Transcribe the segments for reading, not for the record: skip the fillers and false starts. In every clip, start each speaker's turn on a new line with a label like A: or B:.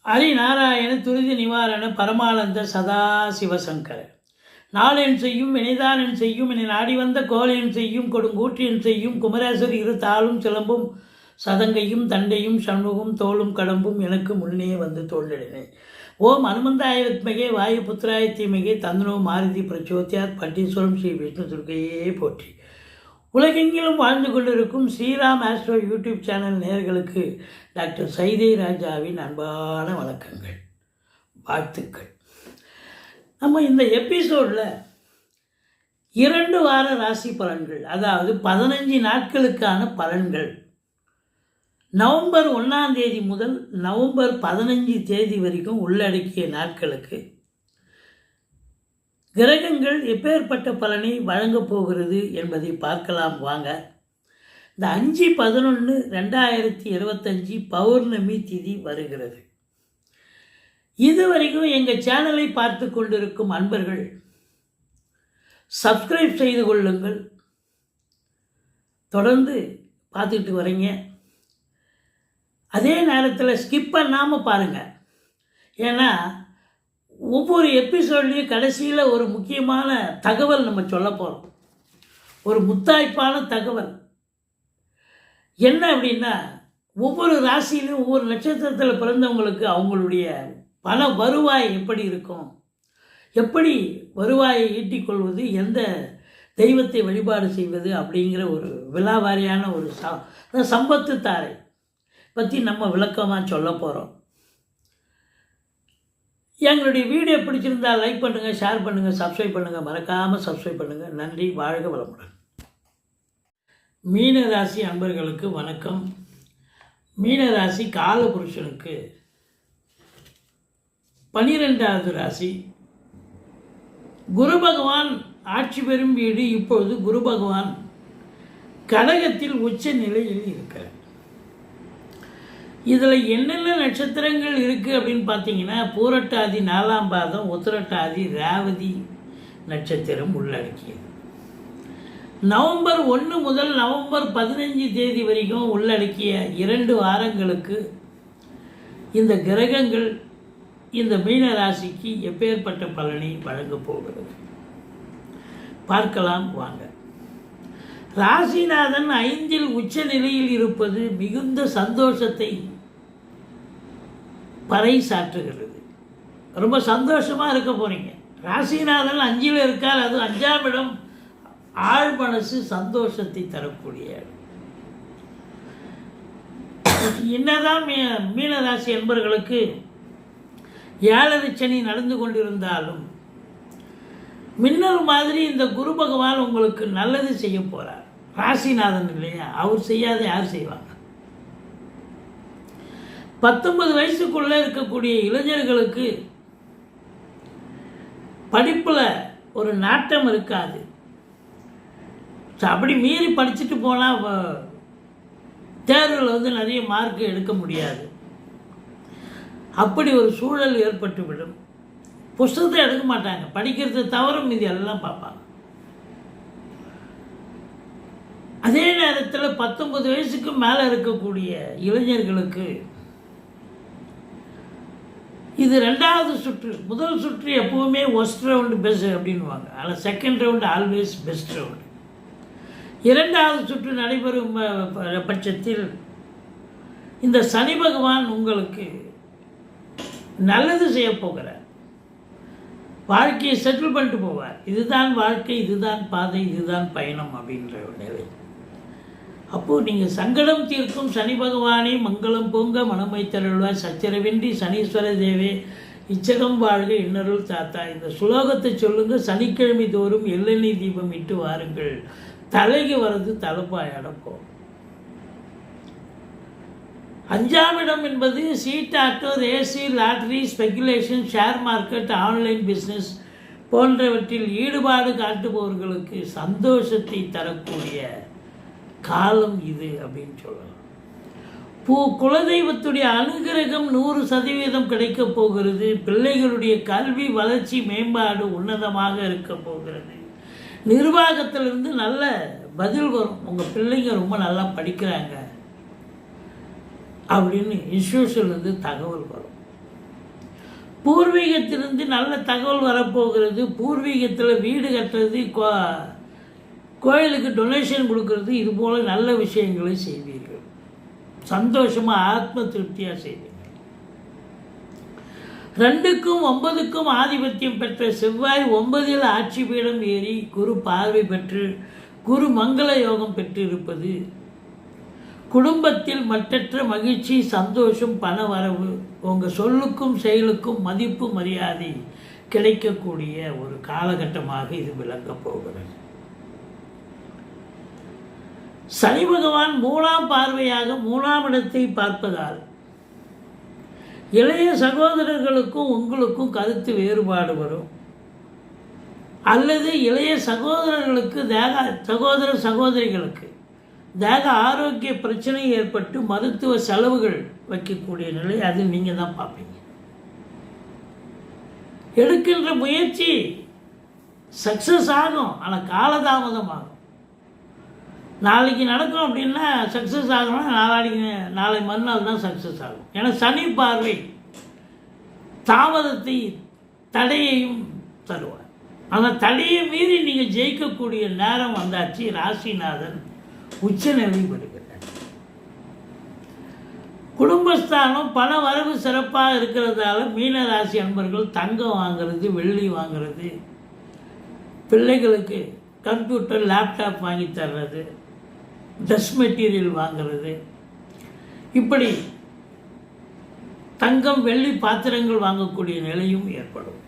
A: ஹரிநாராயண துரிதி நிவாரண பரமானந்த சதாசிவசங்கர நாளென் செய்யும் வினைதானென் செய்யும் என நாடி வந்த கோலென் செய்யும் கொடுங்கூற்றியன் செய்யும் குமரேசர் இரு தாளும் சிலம்பும் சதங்கையும் தண்டையும் சண்முகம் தோளும் கடம்பும் எனக்கு முன்னே வந்து தோல்லிடினேன். ஓம் அனுமந்தாய வித்மகே வாயு புத்திராய தீமகே தந்தனோ மாருதி பிரச்சோத்தியாத் பட்டீஸ்வரம் ஸ்ரீ விஷ்ணு துர்க்கையே போற்றி. உலகெங்கிலும் வாழ்ந்து கொண்டிருக்கும் ஸ்ரீராம் ஆஸ்ட்ரோ யூடியூப் சேனல் நேயர்களுக்கு டாக்டர் சைதை ராஜாவின் அன்பான வணக்கங்கள், வாழ்த்துக்கள். நம்ம இந்த எபிசோடில் 2 வார ராசி பலன்கள், அதாவது 15 நாட்களுக்கான பலன்கள், நவம்பர் 1ஆம் தேதி முதல் நவம்பர் 15 தேதி வரைக்கும் உள்ளடக்கிய நாட்களுக்கு கிரகங்கள் எப்பேற்பட்ட பலனை வழங்கப் போகிறது என்பதை பார்க்கலாம் வாங்க. இந்த 5/11/2025 பௌர்ணமி திதி வருகிறது. இதுவரைக்கும் எங்கள் சேனலை பார்த்து கொண்டிருக்கும் அன்பர்கள் சப்ஸ்கிரைப் செய்து கொள்ளுங்கள். தொடர்ந்து பார்த்துக்கிட்டு வரீங்க. அதே நேரத்தில் ஸ்கிப் பண்ணாமல் பாருங்கள். ஏன்னா ஒவ்வொரு எபிசோட்லேயும் கடைசியில் ஒரு முக்கியமான தகவல் நம்ம சொல்ல போகிறோம். ஒரு முத்தாய்ப்பான தகவல் என்ன அப்படின்னா, ஒவ்வொரு ராசியிலும் ஒவ்வொரு நட்சத்திரத்தில் பிறந்தவங்களுக்கு அவங்களுடைய பண வருவாய் எப்படி இருக்கும், எப்படி வருவாயை ஈட்டிக்கொள்வது, எந்த தெய்வத்தை வழிபாடு செய்வது அப்படிங்கிற ஒரு விலாவாரியான ஒரு சம்பத்து தாரை பற்றி நம்ம விளக்கமாக சொல்ல போகிறோம். எங்களுடைய வீடியோ பிடிச்சிருந்தால் லைக் பண்ணுங்கள், ஷேர் பண்ணுங்கள், சப்ஸ்கிரைப் பண்ணுங்கள், மறக்காமல் சப்ஸ்கிரைப் பண்ணுங்கள். நன்றி, வாழ்க வளமுடன். மீனராசி அன்பர்களுக்கு வணக்கம். மீனராசி காலபுருஷனுக்கு 12வது ராசி. குரு பகவான் ஆட்சி பெறும் வீடு. இப்பொழுது குரு பகவான் கடகத்தில் உச்ச நிலையில் இருக்கிறார். இதில் என்னென்ன நட்சத்திரங்கள் இருக்குது அப்படின்னு பார்த்தீங்கன்னா, பூரட்டாதி 4ஆம் பாதம், உத்திரட்டாதி, ரேவதி நட்சத்திரம் உள்ளடக்கியது. நவம்பர் 1 முதல் நவம்பர் 15 தேதி வரைக்கும் உள்ளடக்கிய 2 வாரங்களுக்கு இந்த கிரகங்கள் இந்த மீன ராசிக்கு எப்பேற்பட்ட பலனை வழங்கப் போகிறது பார்க்கலாம் வாங்க. ராசிநாதன் 5இல் உச்ச நிலையில் இருப்பது மிகுந்த சந்தோஷத்தை பறைசாற்றுகிறது. ரொம்ப சந்தோஷமாக இருக்க போகிறீங்க. ராசிநாதன் 5இல் இருக்கார். அது 5ஆம் இடம். ஆழ் மனசு சந்தோஷத்தை தரக்கூடிய என்னதான் மீனராசி என்பவர்களுக்கு 7 சனி நடந்து கொண்டிருந்தாலும் மின்னல் மாதிரி இந்த குரு பகவான் உங்களுக்கு நல்லது செய்ய போகிறார். ராசிநாதன் இல்லையா, அவர் செய்யாத யார் செய்வாங்க? 19 வயசுக்குள்ளே இருக்கக்கூடிய இளைஞர்களுக்கு படிப்பில் ஒரு நாட்டம் இருக்காது. அப்படி மீறி படிச்சுட்டு போனால் தேர்வில் நிறைய மார்க் எடுக்க முடியாது. அப்படி ஒரு சூழல் ஏற்பட்டுவிடும். புஸ்தகத்தை எடுக்க மாட்டாங்க. படிக்கிறது தவிர மீதி எல்லாம் பார்ப்பாங்க. அதே நேரத்தில் 19 வயசுக்கு மேலே இருக்கக்கூடிய இளைஞர்களுக்கு இது 2வது சுற்று. முதல் சுற்று எப்போவுமே ஒஸ்ட் ரவுண்டு பெஸ்ட் அப்படின்வாங்க. அதில் second round always best round. 2வது சுற்று நடைபெறும் பட்சத்தில் இந்த சனி பகவான் உங்களுக்கு நல்லது செய்ய போகிறார். வாழ்க்கையை செட்டில் பண்ணிட்டு போவார். இதுதான் வாழ்க்கை, இதுதான் பாதை, இதுதான் பயணம் அப்படின்ற நிலை. அப்போது நீங்கள் சங்கடம் தீர்க்கும் சனி பகவானே மங்களம் பொங்க மனமை தருள்வார் சச்சரவின்றி சனீஸ்வர தேவே இச்சகம் வாழ்க இன்னருள் தாத்தா. இந்த சுலோகத்தை சொல்லுங்கள். சனிக்கிழமை தோறும் எள்ளெண்ணெய் தீபம் இட்டு வாருங்கள். தலைக்கு வர்றது தலைப்பாயடப்போம். 5ஆம் இடம் என்பது சீட் ஆட்டோ, ரேசி, lottery, speculation, share market, online business போன்றவற்றில் ஈடுபாடு காட்டுபவர்களுக்கு சந்தோஷத்தை தரக்கூடிய காலம் இது அப்படின்னு சொல்லலாம். குலதெய்வத்துடைய அனுகிரகம் 100% கிடைக்கப் போகிறது. பிள்ளைகளுடைய கல்வி வளர்ச்சி மேம்பாடு உன்னதமாக இருக்க போகிறது. நிர்வாகத்திலிருந்து நல்ல பதில் வரும். உங்கள் பிள்ளைங்க ரொம்ப நல்லா படிக்கிறாங்க அப்படின்னு இன்ஸ்டியூஷன்லேருந்து தகவல் வரும். பூர்வீகத்திலிருந்து நல்ல தகவல் வரப்போகிறது. பூர்வீகத்தில் வீடு கட்டுறது, கோயிலுக்கு டொனேஷன் கொடுக்கறது, இது போல் நல்ல விஷயங்களை செய்வீர்கள். சந்தோஷமாக ஆத்ம திருப்தியாக செய்வீர்கள். 2க்கும் 9க்கும் ஆதிபத்தியம் பெற்ற செவ்வாய் 9இல் ஆட்சி பீடம் ஏறி குரு பார்வை பெற்று குரு மங்கள யோகம் பெற்று இருப்பது குடும்பத்தில் மற்றற்ற மகிழ்ச்சி, சந்தோஷம், பண வரவு, உங்கள் சொல்லுக்கும் செயலுக்கும் மதிப்பு மரியாதை கிடைக்கக்கூடிய ஒரு காலகட்டமாக இது விளங்கப் போகிறது. சனி பகவான் 3ஆம் பார்வையாக 3ஆம் இடத்தை பார்ப்பதால் இளைய சகோதரர்களுக்கும் உங்களுக்கும் கருத்து வேறுபாடு வரும். அல்லது இளைய சகோதரர்களுக்கு சகோதரிகளுக்கு தேக ஆரோக்கிய பிரச்சனை ஏற்பட்டு மருத்துவ செலவுகள் வைக்கக்கூடிய நிலை, அது நீங்கள் தான் பார்ப்பீங்க. எடுக்கின்ற முயற்சி சக்ஸஸ் ஆகும், ஆனால் காலதாமதம் ஆகும். நாளைக்கு நடக்கும் அப்படின்னா சக்ஸஸ் ஆகணும்னா நாளை மறுநாள் தான் சக்ஸஸ் ஆகும். ஏன்னா சனி பார்வை தாமதத்தை தடையையும் தருவார். ஆனால் தடையை மீறி நீங்கள் ஜெயிக்கக்கூடிய நேரம் வந்தாச்சு. ராசிநாதன் உச்சநிலை பெறுகிறார். குடும்பஸ்தானம் பண வரவு சிறப்பாக இருக்கிறதால மீன ராசி அன்பர்கள் தங்கம் வாங்கிறது, வெள்ளி வாங்கிறது, பிள்ளைகளுக்கு கம்ப்யூட்டர் லேப்டாப் வாங்கி தர்றது, ட்ரெஸ் மெட்டீரியல் வாங்கிறது, இப்படி தங்கம் வெள்ளி பாத்திரங்கள் வாங்கக்கூடிய நிலையும் ஏற்படும்.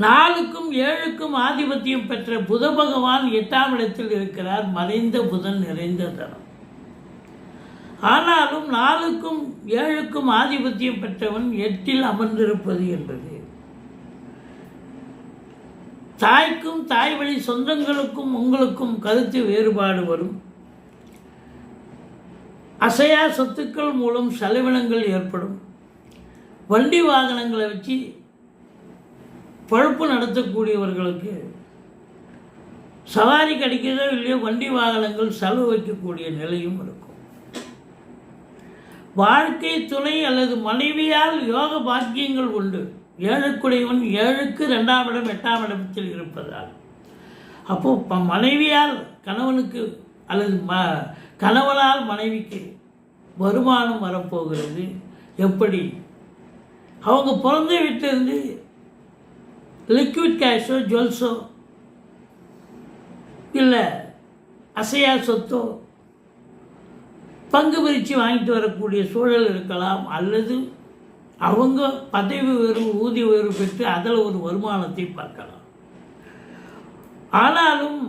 A: 4க்கும் 7க்கும் ஆதிபத்தியம் பெற்ற புத பகவான் 8ஆம் இடத்தில் இருக்கிறார். மறைந்த புதன் நிறைந்த தரம். ஆனாலும் 4க்கும் 7க்கும் ஆதிபத்தியம் பெற்றவன் 8இல் அமர்ந்திருப்பது என்பது தாய்க்கும் தாய் வழி சொந்தங்களுக்கும் உங்களுக்கும் கருத்து வேறுபாடு வரும். அசையா சொத்துக்கள் மூலம் செலவினங்கள் ஏற்படும். வண்டி வாகனங்களை வச்சு பொழப்பு நடத்தக்கூடியவர்களுக்கு சவாரி கிடைக்கிறதோ இல்லையோ வண்டி வாகனங்கள் செலவு வைக்கக்கூடிய நிலையும் இருக்கும். வாழ்க்கை துணை அல்லது மனைவியால் யோக பாக்கியங்கள் உண்டு. 7க்குடையவன் 7க்கு 2ஆம் இடம் 8ஆம் இடத்தில் இருப்பதால் அப்போது மனைவியால் கணவனுக்கு அல்லது கணவனால் மனைவிக்கு வருமானம் வரப்போகிறது. எப்படி? அவங்க பிறந்த வீட்டிலிருந்து லிக்விட் கேஷோ ஜுவல்ஸோ இல்லை அசையா சொத்தோ பங்கு பிரித்து வாங்கிட்டு வரக்கூடிய சூழல் இருக்கலாம். அல்லது அவங்க பதவி உயர்வு ஊதிய உயர்வு பெற்று அதில் ஒரு வருமானத்தை பார்க்கலாம். ஆனாலும்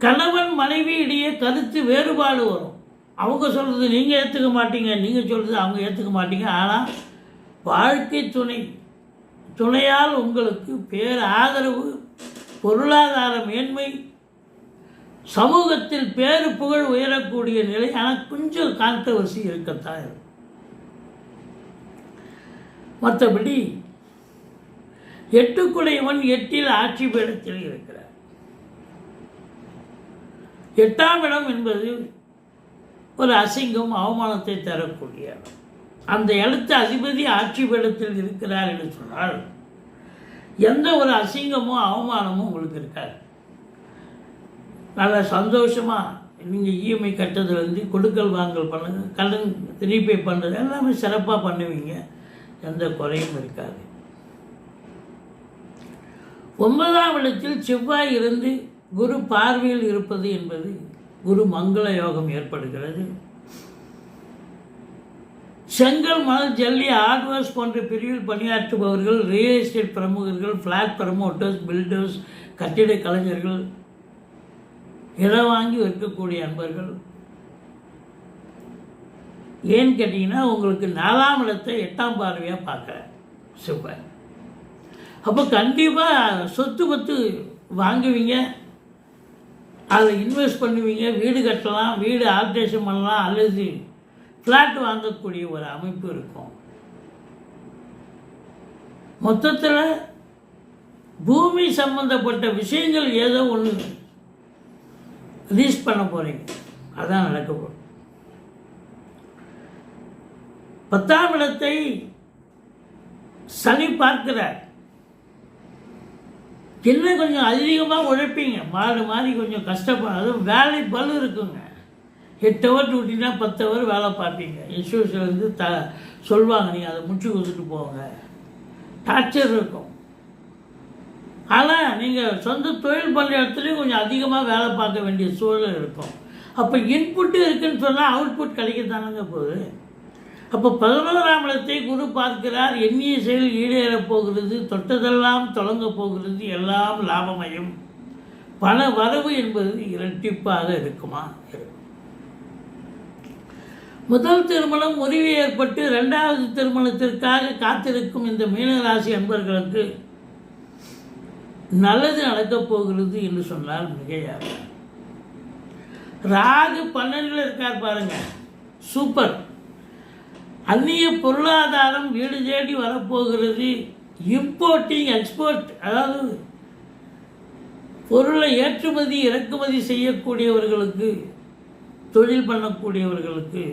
A: கணவன் மனைவி இடையே கருத்து வேறுபாடு வரும். அவங்க சொல்கிறது நீங்கள் ஏற்றுக்க மாட்டீங்க, நீங்கள் சொல்கிறது அவங்க ஏற்றுக்க மாட்டீங்க. ஆனால் வாழ்க்கை துணையால் உங்களுக்கு பேர் ஆதரவு, பொருளாதார மேன்மை, சமூகத்தில் பேரு புகழ் உயரக்கூடிய நிலை. ஆனால் கொஞ்சம் கான்ட்ரவர்சி இருக்கத்தான் இருக்கும். மற்றபடி 8க்குடையவன் 8இல் ஆட்சி பீடத்தில் இருக்கிறார். 8ஆம் இடம் என்பது ஒரு அசிங்கம், அவமானத்தை தரக்கூடிய இடம். அந்த இடத்து அதிபதி ஆட்சி பீடத்தில் இருக்கிறார் என்று சொன்னால் எந்த ஒரு அசிங்கமோ அவமானமும் உங்களுக்கு இருக்காது. நல்ல சந்தோஷமாக நீங்கள் இஎம்ஐ கட்டுறதுலேருந்து கொடுக்கல் வாங்கல் பண்ணுங்க, கடன் ரீபே பண்ணுறது எல்லாமே சிறப்பாக பண்ணுவீங்க. எந்த குறையும் இருக்காது. 9ஆம் இடத்தில் செவ்வாய் இருந்து குரு பார்வையில் இருப்பது என்பது குரு மங்கள யோகம் ஏற்படுகிறது. செங்கல், மணல், ஜல்லி, ஹார்ட்வேர்ஸ் போன்ற பிரிவில் பணியாற்றுபவர்கள், ரியல் எஸ்டேட் பிரமுகர்கள், ஃப்ளாட் ப்ரமோட்டர்ஸ், பில்டர்ஸ், கட்டிட கலைஞர்கள், இடம் வாங்கி விற்கக்கூடிய அன்பர்கள், ஏன்னு கேட்டிங்கன்னா உங்களுக்கு 4ஆம் இடத்தை 8ஆம் பார்வையாக பார்க்குறேன் செவ்வாய். அப்போ கண்டிப்பாக சொத்து பத்து வாங்குவீங்க, அதில் இன்வெஸ்ட் பண்ணுவீங்க, வீடு கட்டலாம், வீடு ஆல்ட்ரேஷன் பண்ணலாம், அல்லது ஃப்ளாட் வாங்கக்கூடிய ஒரு அமைப்பு இருக்கும். மொத்தத்தில் பூமி சம்பந்தப்பட்ட விஷயங்கள் ஏதோ ஒன்று லீஸ் பண்ண போகிறீங்க, அதான் நடக்க போகும். 10ஆம் இடத்தை சனி பார்க்கிறார். இன்னும் கொஞ்சம் அதிகமாக உழைப்பீங்க, மாடு மாதிரி கொஞ்சம் கஷ்டப்பட, அதுவும் வேலை பலு இருக்குங்க. 8 ஹவர் டியூட்டினா 10 ஹவர் வேலை பார்ப்பீங்க. இன்ஸ்டியூஷன்லேருந்து சொல்லுவாங்க நீங்கள் அதை முடிச்சு கொடுத்துட்டு போங்க, டார்ச்சர் இருக்கும். ஆனால் நீங்கள் சொந்த தொழில் பண்ணுற இடத்துலையும் கொஞ்சம் அதிகமாக வேலை பார்க்க வேண்டிய சூழல் இருக்கும். அப்போ இன்புட்டு இருக்குன்னு சொன்னால் அவுட்புட் கிடைக்கத்தானுங்க போகுது. அப்போ 11ஆம் இடத்தை குரு பார்க்கிறார். எண்ணிய செயல் ஈடேறப் போகிறது, தொட்டதெல்லாம் தொடங்க போகிறது, எல்லாம் லாபமயம். பண வரவு என்பது இரட்டிப்பாக இருக்குமா? முதல் திருமணம் முறிவு ஏற்பட்டு 2வது திருமணத்திற்காக காத்திருக்கும் இந்த மீனராசி அன்பர்களுக்கு நல்லது நடக்கப் போகிறது என்று சொன்னால் மிகையாக. ராகு 12ல் இருக்கார் பாருங்க, சூப்பர். அந்நிய பொருளாதாரம் வீடு தேடி வரப்போகிறது. இம்போர்ட்டிங் எக்ஸ்போர்ட், அதாவது பொருளை ஏற்றுமதி இறக்குமதி செய்யக்கூடியவர்களுக்கு, தொழில் பண்ணக்கூடியவர்களுக்கு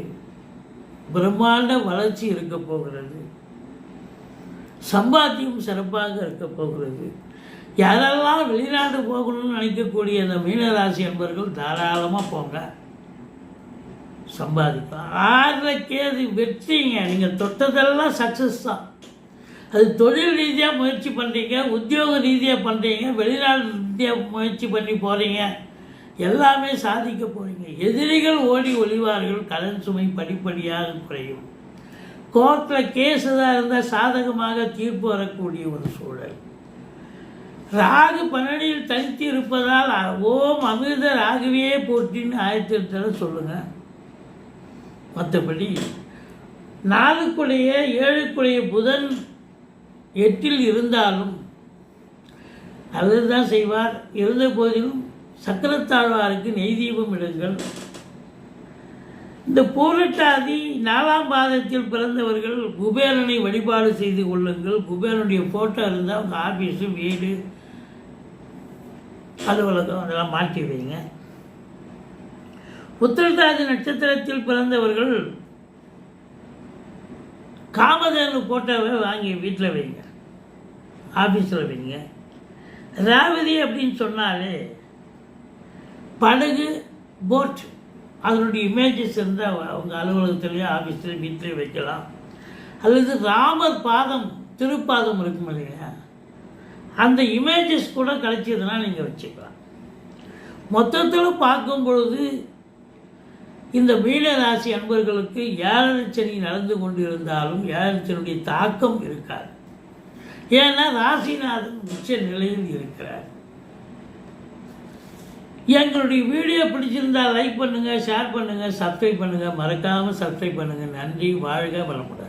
A: பிரம்மாண்ட வளர்ச்சி இருக்க போகிறது. சம்பாத்தியம் சிறப்பாக இருக்க போகிறது. யாரெல்லாம் வெளிநாடு போகணும்னு நினைக்கக்கூடிய அந்த மீனராசி என்பவர்கள் தாராளமாக போங்க, சம்பாதிக்கலாம். 6 கேது வெற்றிங்க. நீங்கள் தொட்டதெல்லாம் சக்ஸஸ் தான். அது தொழில் ரீதியாக முயற்சி பண்ணுறீங்க, உத்தியோக ரீதியாக பண்ணுறீங்க, வெளிநாடு ரீதியாக முயற்சி பண்ணி போகிறீங்க, எல்லாமே சாதிக்க போகிறீங்க. எதிரிகள் ஓடி ஒளிவார்கள். கடன் சுமை படிப்படியாக குறையும். கோர்ட்டில் கேஸ் தான் இருந்தால் சாதகமாக தீர்ப்பு வரக்கூடிய ஒரு சூழல். ராகு 12ல் தனித்து இருப்பதால் ஓம் அமிர்த ராகுவே போட்டின்னு 1008 சொல்லுங்கள். மற்றபடி 4க்குடைய 7க்குடைய புதன் 8ல் இருந்தாலும் நல்லதுதான் செய்வார். இருந்த போதிலும் சக்கரத்தாழ்வாருக்கு நெய் தீபம் இடுங்கள். இந்த பூரட்டாதி 4ஆம் பாதத்தில் பிறந்தவர்கள் குபேரனை வழிபாடு செய்து கொள்ளுங்கள். குபேரனுடைய ஃபோட்டோ இருந்தால் உங்கள் ஆஃபீஸு, வீடு, அலுவலகம் அதெல்லாம் மாற்றி வைங்க. உத்திரட்டாதி நட்சத்திரத்தில் பிறந்தவர்கள் காமதேனு போட்டோவை வாங்கி வீட்டில் வைங்க, ஆஃபீஸில் வைங்க. ரேவதி அப்படின்னு சொன்னாலே படகு, போட், அதனுடைய இமேஜஸ் இருந்தால் அவங்க அலுவலகத்துலேயோ ஆஃபீஸ்லேயோ வீட்டிலே வைக்கலாம். அல்லது ராமர் பாதம், திருப்பாதம் இருக்கும் இல்லையா, அந்த இமேஜஸ் கூட கிடைச்சதுன்னா நீங்கள் வச்சுக்கலாம். மொத்தத்தில் பார்க்கும் பொழுது இந்த மீனராசி அன்பர்களுக்கு 7 சனி நடந்து கொண்டு இருந்தாலும் 7 சனியுடைய தாக்கம் இருக்காது. ஏன்னா ராசிநாதன் உச்ச நிலையில் இருக்கிறார். எங்களுடைய வீடியோ பிடிச்சிருந்தால் லைக் பண்ணுங்கள், ஷேர் பண்ணுங்கள், சப்ஸ்கிரைப் பண்ணுங்கள். மறக்காமல் சப்ஸ்கிரைப் பண்ணுங்கள். நன்றி. வாழ்க வளமுடன்.